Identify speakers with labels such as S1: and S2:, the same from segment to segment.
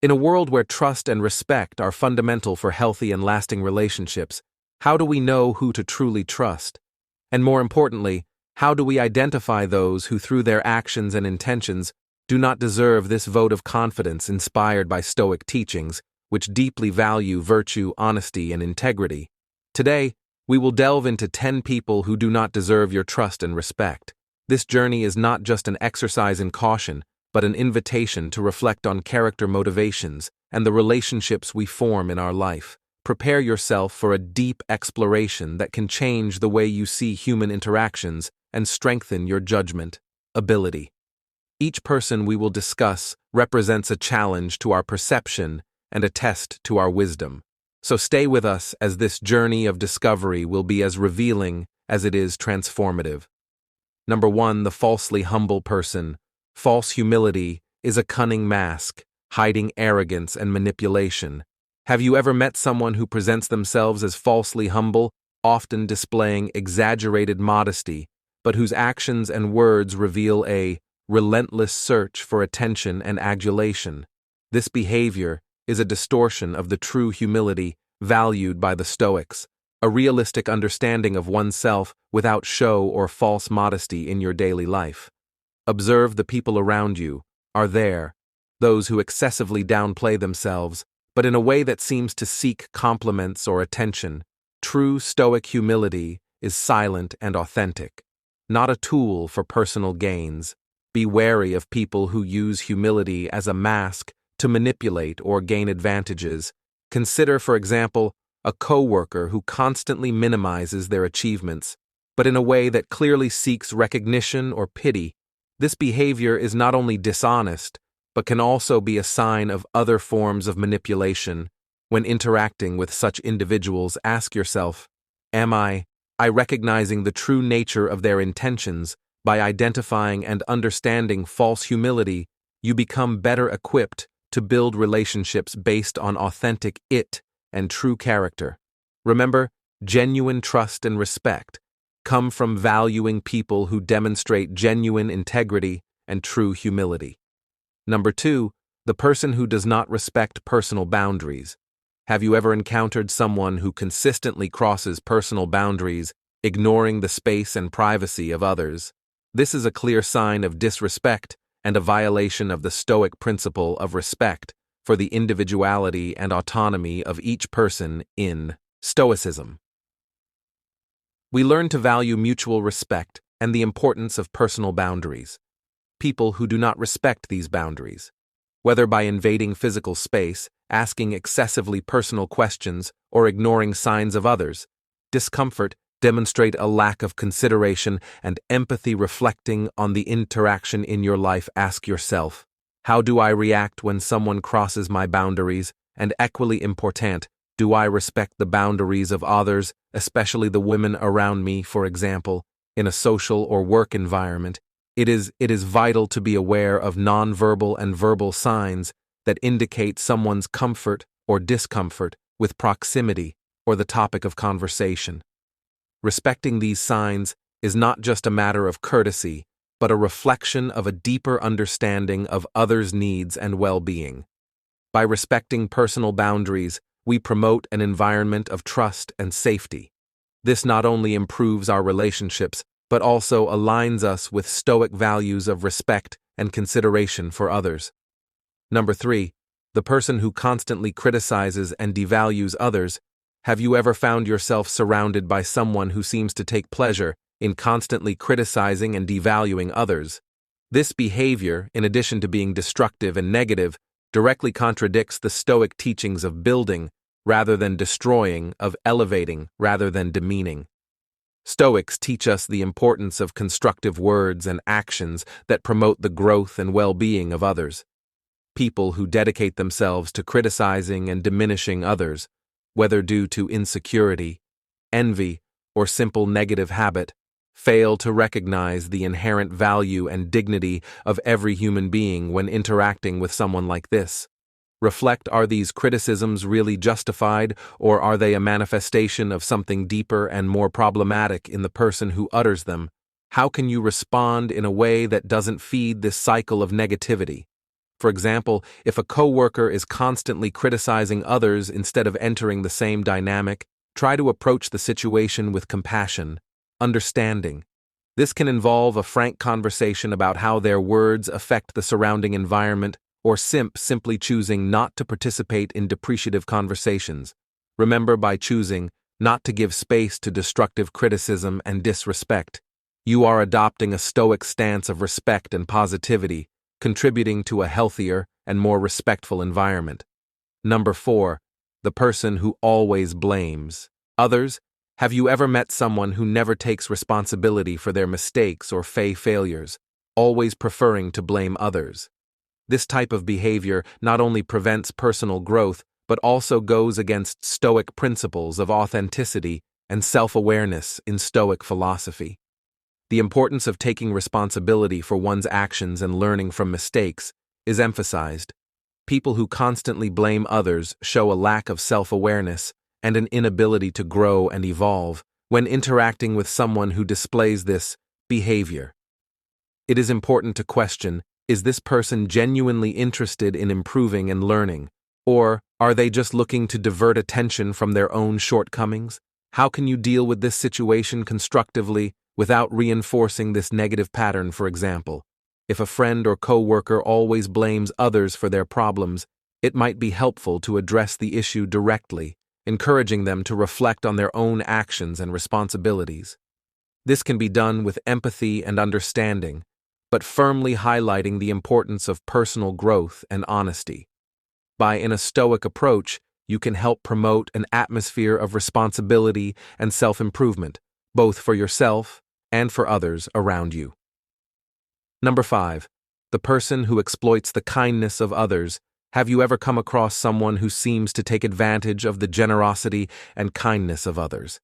S1: In a world where trust and respect are fundamental for healthy and lasting relationships, how do we know who to truly trust? And more importantly, how do we identify those who, through their actions and intentions, do not deserve this vote of confidence inspired by Stoic teachings, which deeply value virtue, honesty, and integrity? Today, we will delve into 10 people who do not deserve your trust and respect. This journey is not just an exercise in caution, but an invitation to reflect on character motivations and the relationships we form in our life. Prepare yourself for a deep exploration that can change the way you see human interactions and strengthen your judgment ability. Each person we will discuss represents a challenge to our perception and a test to our wisdom. So stay with us as this journey of discovery will be as revealing as it is transformative. Number 1, the falsely humble person. False humility is a cunning mask, hiding arrogance and manipulation. Have you ever met someone who presents themselves as falsely humble, often displaying exaggerated modesty, but whose actions and words reveal a relentless search for attention and adulation? This behavior is a distortion of the true humility valued by the Stoics, a realistic understanding of oneself without show or false modesty in your daily life. Observe the people around you. Are there those who excessively downplay themselves, but in a way that seems to seek compliments or attention? True Stoic humility is silent and authentic, not a tool for personal gains. Be wary of people who use humility as a mask to manipulate or gain advantages. Consider, for example, a coworker who constantly minimizes their achievements, but in a way that clearly seeks recognition or pity. This behavior is not only dishonest, but can also be a sign of other forms of manipulation. When interacting with such individuals, ask yourself, am I recognizing the true nature of their intentions? By identifying and understanding false humility, you become better equipped to build relationships based on authentic and true character. Remember, genuine trust and respect come from valuing people who demonstrate genuine integrity and true humility. Number 2, the person who does not respect personal boundaries. Have you ever encountered someone who consistently crosses personal boundaries, ignoring the space and privacy of others? This is a clear sign of disrespect and a violation of the Stoic principle of respect for the individuality and autonomy of each person in Stoicism. We learn to value mutual respect and the importance of personal boundaries. People who do not respect these boundaries, whether by invading physical space, asking excessively personal questions, or ignoring signs of others' discomfort, demonstrate a lack of consideration and empathy. Reflecting on the interaction in your life, ask yourself, how do I react when someone crosses my boundaries? And equally important, do I respect the boundaries of others, especially the women around me? For example, in a social or work environment, it is vital to be aware of nonverbal and verbal signs that indicate someone's comfort or discomfort with proximity or the topic of conversation. Respecting these signs is not just a matter of courtesy, but a reflection of a deeper understanding of others' needs and well-being. By respecting personal boundaries, we promote an environment of trust and safety. This not only improves our relationships, but also aligns us with Stoic values of respect and consideration for others. Number 3, the person who constantly criticizes and devalues others. Have you ever found yourself surrounded by someone who seems to take pleasure in constantly criticizing and devaluing others? This behavior, in addition to being destructive and negative, directly contradicts the Stoic teachings of building rather than destroying, of elevating rather than demeaning. Stoics teach us the importance of constructive words and actions that promote the growth and well-being of others. People who dedicate themselves to criticizing and diminishing others, whether due to insecurity, envy, or simple negative habit, fail to recognize the inherent value and dignity of every human being when interacting with someone like this. Reflect, are these criticisms really justified, or are they a manifestation of something deeper and more problematic in the person who utters them? How can you respond in a way that doesn't feed this cycle of negativity? For example, if a coworker is constantly criticizing others instead of entering the same dynamic, try to approach the situation with compassion, understanding. This can involve a frank conversation about how their words affect the surrounding environment, or simply choosing not to participate in depreciative conversations. Remember, by choosing not to give space to destructive criticism and disrespect, you are adopting a Stoic stance of respect and positivity, contributing to a healthier and more respectful environment. Number 4. The person who always blames others. Have you ever met someone who never takes responsibility for their mistakes or failures, always preferring to blame others? This type of behavior not only prevents personal growth, but also goes against Stoic principles of authenticity and self-awareness in Stoic philosophy. The importance of taking responsibility for one's actions and learning from mistakes is emphasized. People who constantly blame others show a lack of self-awareness and an inability to grow and evolve when interacting with someone who displays this behavior. It is important to question, is this person genuinely interested in improving and learning, or are they just looking to divert attention from their own shortcomings? How can you deal with this situation constructively without reinforcing this negative pattern? For example, if a friend or coworker always blames others for their problems, it might be helpful to address the issue directly, encouraging them to reflect on their own actions and responsibilities. This can be done with empathy and understanding, but firmly highlighting the importance of personal growth and honesty. In a Stoic approach, you can help promote an atmosphere of responsibility and self-improvement, both for yourself and for others around you. Number 5. The person who exploits the kindness of others. Have you ever come across someone who seems to take advantage of the generosity and kindness of others?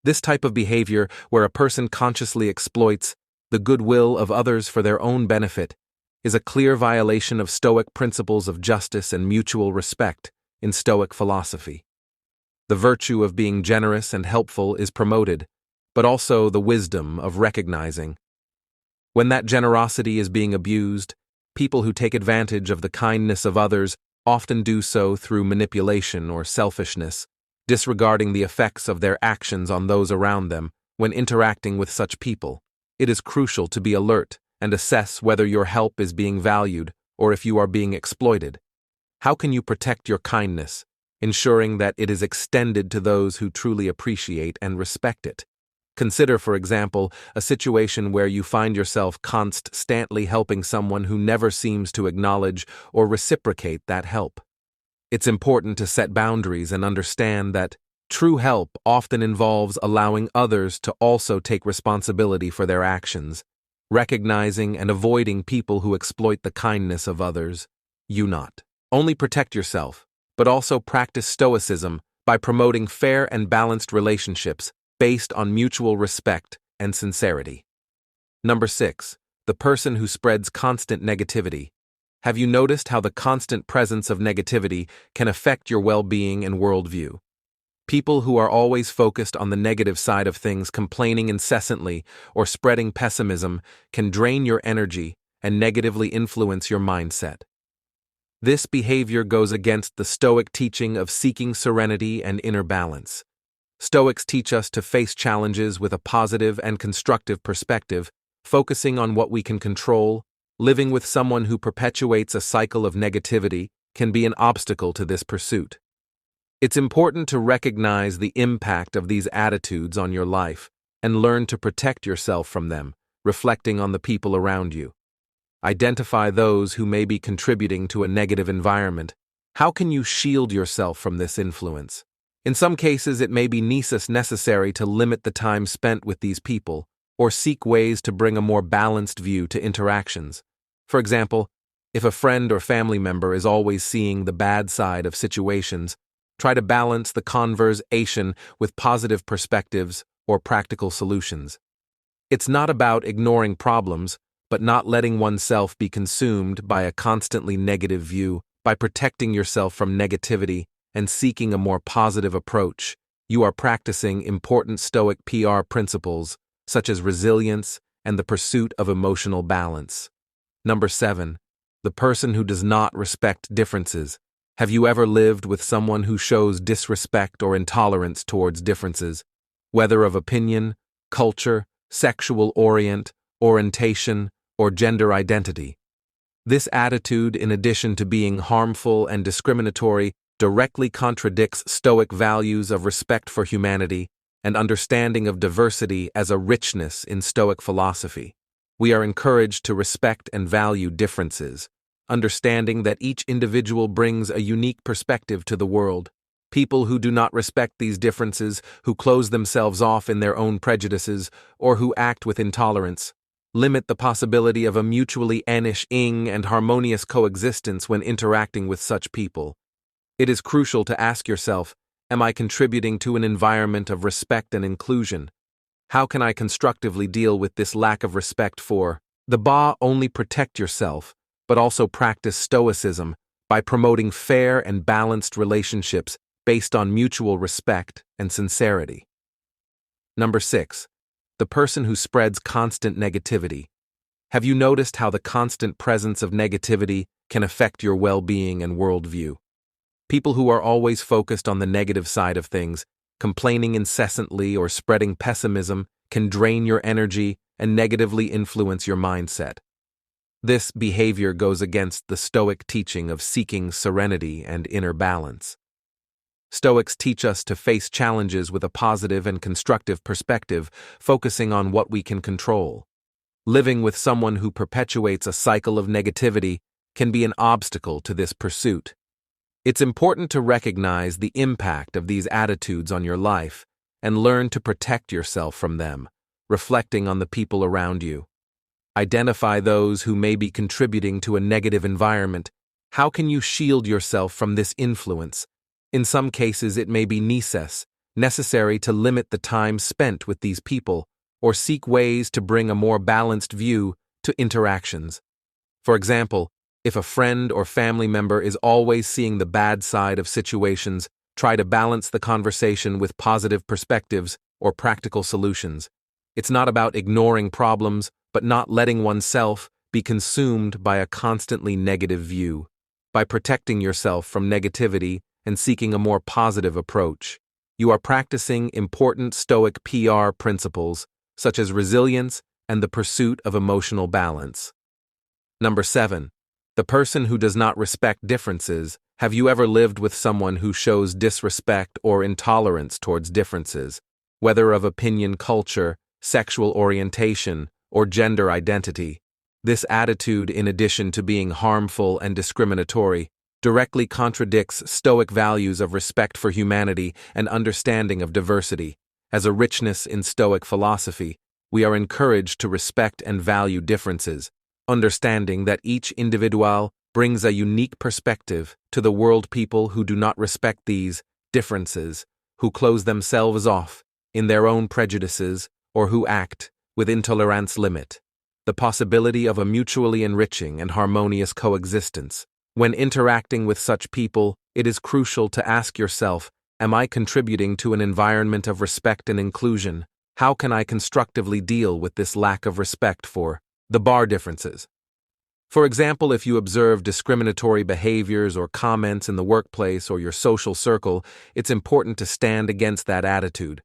S1: This type of behavior, where a person consciously exploits the goodwill of others for their own benefit, is a clear violation of Stoic principles of justice and mutual respect in Stoic philosophy. The virtue of being generous and helpful is promoted, but also the wisdom of recognizing when that generosity is being abused. People who take advantage of the kindness of others often do so through manipulation or selfishness, disregarding the effects of their actions on those around them. When interacting with such people, it is crucial to be alert and assess whether your help is being valued or if you are being exploited. How can you protect your kindness, ensuring that it is extended to those who truly appreciate and respect it? Consider, for example, a situation where you find yourself constantly helping someone who never seems to acknowledge or reciprocate that help. It's important to set boundaries and understand that true help often involves allowing others to also take responsibility for their actions, recognizing and avoiding people who exploit the kindness of others. You not only protect yourself, but also practice Stoicism by promoting fair and balanced relationships based on mutual respect and sincerity. Number 6. The person who spreads constant negativity. Have you noticed how the constant presence of negativity can affect your well-being and worldview? People who are always focused on the negative side of things, complaining incessantly, or spreading pessimism can drain your energy and negatively influence your mindset. This behavior goes against the Stoic teaching of seeking serenity and inner balance. Stoics teach us to face challenges with a positive and constructive perspective, focusing on what we can control. Living with someone who perpetuates a cycle of negativity can be an obstacle to this pursuit. It's important to recognize the impact of these attitudes on your life and learn to protect yourself from them, reflecting on the people around you. Identify those who may be contributing to a negative environment. How can you shield yourself from this influence? In some cases, it may be necessary to limit the time spent with these people or seek ways to bring a more balanced view to interactions. For example, if a friend or family member is always seeing the bad side of situations, try to balance the conversation with positive perspectives or practical solutions. It's not about ignoring problems, but not letting oneself be consumed by a constantly negative view. By protecting yourself from negativity and seeking a more positive approach, you are practicing important Stoic principles such as resilience and the pursuit of emotional balance. Number 7. The person who does not respect differences. Have you ever lived with someone who shows disrespect or intolerance towards differences, whether of opinion, culture, sexual orientation, or gender identity? This attitude, in addition to being harmful and discriminatory, directly contradicts Stoic values of respect for humanity and understanding of diversity as a richness in Stoic philosophy. We are encouraged to respect and value differences, understanding that each individual brings a unique perspective to the world. People who do not respect these differences, who close themselves off in their own prejudices, or who act with intolerance, limit the possibility of a mutually enriching and harmonious coexistence when interacting with such people. It is crucial to ask yourself, am I contributing to an environment of respect and inclusion? How can I constructively deal with this lack of respect for the only protect yourself, but also practice Stoicism by promoting fair and balanced relationships based on mutual respect and sincerity. Number 6. The person who spreads constant negativity. Have you noticed how the constant presence of negativity can affect your well-being and worldview? People who are always focused on the negative side of things, complaining incessantly or spreading pessimism, can drain your energy and negatively influence your mindset. This behavior goes against the Stoic teaching of seeking serenity and inner balance. Stoics teach us to face challenges with a positive and constructive perspective, focusing on what we can control. Living with someone who perpetuates a cycle of negativity can be an obstacle to this pursuit. It's important to recognize the impact of these attitudes on your life and learn to protect yourself from them, reflecting on the people around you. Identify those who may be contributing to a negative environment. How can you shield yourself from this influence? In some cases, it may be necessary to limit the time spent with these people or seek ways to bring a more balanced view to interactions. For example, if a friend or family member is always seeing the bad side of situations, try to balance the conversation with positive perspectives or practical solutions. It's not about ignoring problems, but not letting oneself be consumed by a constantly negative view. By protecting yourself from negativity and seeking a more positive approach, you are practicing important Stoic principles, such as resilience and the pursuit of emotional balance. Number 7. The person who does not respect differences. Have you ever lived with someone who shows disrespect or intolerance towards differences, whether of opinion, culture, sexual orientation, or gender identity? This attitude, in addition to being harmful and discriminatory, directly contradicts Stoic values of respect for humanity and understanding of diversity. As a richness in Stoic philosophy, we are encouraged to respect and value differences, understanding that each individual brings a unique perspective to the world. People who do not respect these differences, who close themselves off in their own prejudices, or who act with intolerance, limit the possibility of a mutually enriching and harmonious coexistence. When interacting with such people, it is crucial to ask yourself, am I contributing to an environment of respect and inclusion? How can I constructively deal with this lack of respect for the differences? For example, if you observe discriminatory behaviors or comments in the workplace or your social circle, it's important to stand against that attitude.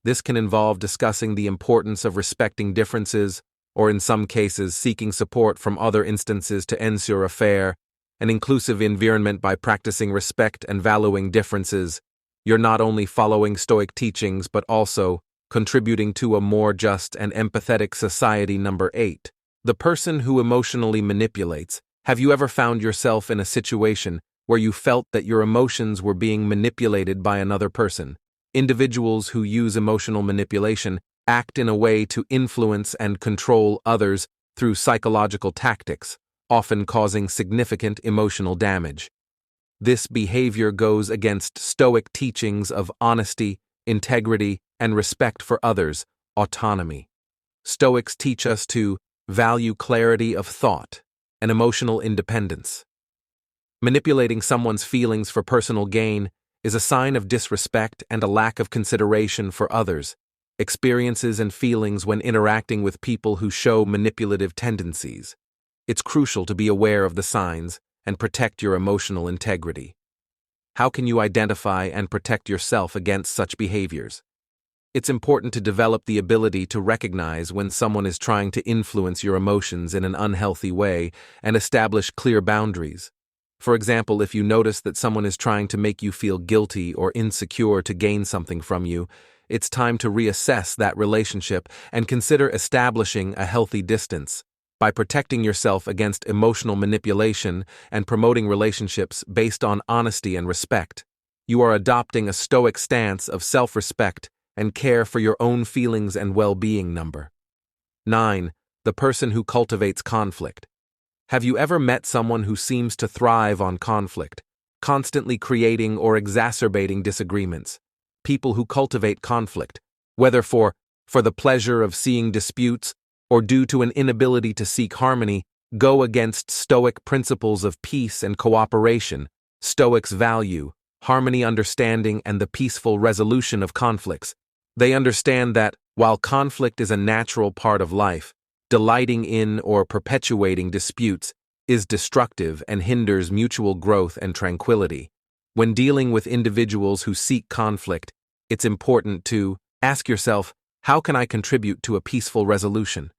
S1: This can involve discussing the importance of respecting differences, or in some cases, seeking support from other instances to ensure a fair and inclusive environment. By practicing respect and valuing differences, you're not only following Stoic teachings but also contributing to a more just and empathetic society. Number 8. The person who emotionally manipulates. Have you ever found yourself in a situation where you felt that your emotions were being manipulated by another person? Individuals who use emotional manipulation act in a way to influence and control others through psychological tactics, often causing significant emotional damage. This behavior goes against Stoic teachings of honesty, integrity, and respect for others, autonomy. Stoics teach us to value clarity of thought and emotional independence. Manipulating someone's feelings for personal gain is a sign of disrespect and a lack of consideration for others' experiences and feelings when interacting with people who show manipulative tendencies. It's crucial to be aware of the signs and protect your emotional integrity. How can you identify and protect yourself against such behaviors? It's important to develop the ability to recognize when someone is trying to influence your emotions in an unhealthy way and establish clear boundaries. For example, if you notice that someone is trying to make you feel guilty or insecure to gain something from you, it's time to reassess that relationship and consider establishing a healthy distance. By protecting yourself against emotional manipulation and promoting relationships based on honesty and respect, you are adopting a Stoic stance of self-respect and care for your own feelings and well-being. 9. The person who cultivates conflict. Have you ever met someone who seems to thrive on conflict, constantly creating or exacerbating disagreements? People who cultivate conflict, whether for the pleasure of seeing disputes or due to an inability to seek harmony, go against Stoic principles of peace and cooperation. Stoics value harmony, understanding, and the peaceful resolution of conflicts. They understand that, while conflict is a natural part of life, delighting in or perpetuating disputes is destructive and hinders mutual growth and tranquility. When dealing with individuals who seek conflict, it's important to ask yourself, how can I contribute to a peaceful resolution?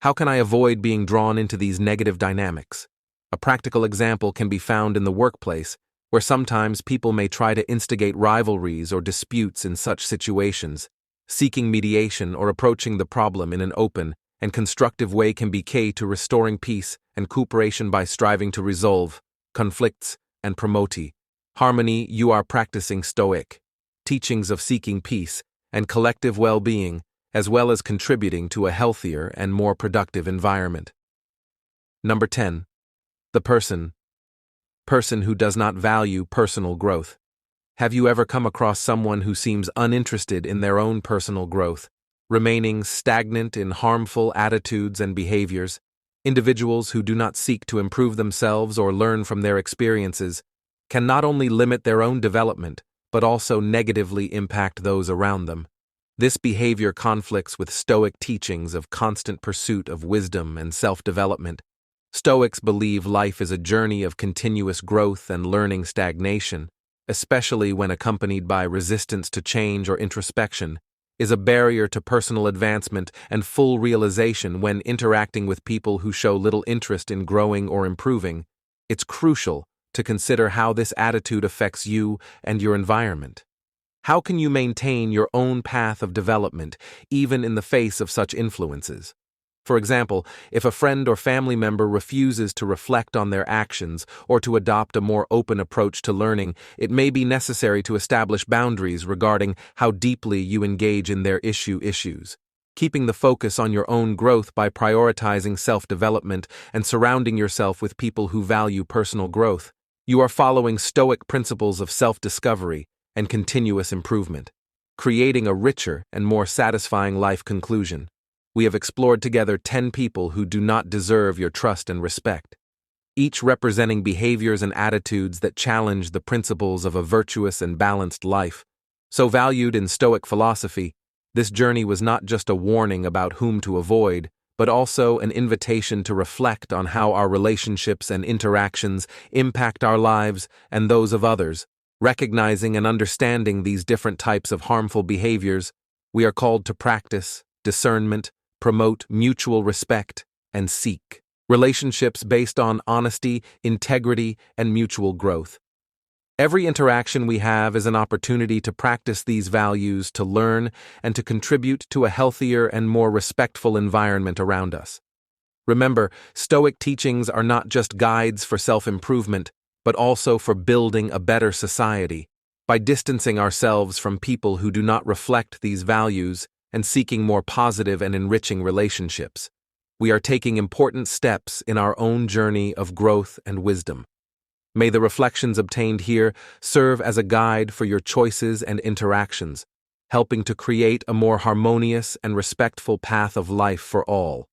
S1: How can I avoid being drawn into these negative dynamics? A practical example can be found in the workplace, where sometimes people may try to instigate rivalries or disputes. In such situations, seeking mediation or approaching the problem in an open and constructive way can be key to restoring peace and cooperation. By striving to resolve conflicts and promote harmony, you are practicing Stoic teachings of seeking peace and collective well-being, as well as contributing to a healthier and more productive environment. 10. The person who does not value personal growth. Have you ever come across someone who seems uninterested in their own personal growth, remaining stagnant in harmful attitudes and behaviors? Individuals who do not seek to improve themselves or learn from their experiences can not only limit their own development, but also negatively impact those around them. This behavior conflicts with Stoic teachings of constant pursuit of wisdom and self-development. Stoics believe life is a journey of continuous growth and learning. Stagnation, especially when accompanied by resistance to change or introspection, is a barrier to personal advancement and full realization. When interacting with people who show little interest in growing or improving, it's crucial to consider how this attitude affects you and your environment. How can you maintain your own path of development, even in the face of such influences? For example, if a friend or family member refuses to reflect on their actions or to adopt a more open approach to learning, it may be necessary to establish boundaries regarding how deeply you engage in their issues. Keeping the focus on your own growth by prioritizing self-development and surrounding yourself with people who value personal growth, you are following Stoic principles of self-discovery and continuous improvement, creating a richer and more satisfying life. Conclusion. We have explored together 10 people who do not deserve your trust and respect, each representing behaviors and attitudes that challenge the principles of a virtuous and balanced life. So valued in Stoic philosophy, this journey was not just a warning about whom to avoid, but also an invitation to reflect on how our relationships and interactions impact our lives and those of others. Recognizing and understanding these different types of harmful behaviors, we are called to practice discernment, promote mutual respect, and seek relationships based on honesty, integrity, and mutual growth. Every interaction we have is an opportunity to practice these values, to learn, and to contribute to a healthier and more respectful environment around us. Remember, Stoic teachings are not just guides for self-improvement, but also for building a better society. By distancing ourselves from people who do not reflect these values and seeking more positive and enriching relationships, we are taking important steps in our own journey of growth and wisdom. May the reflections obtained here serve as a guide for your choices and interactions, helping to create a more harmonious and respectful path of life for all.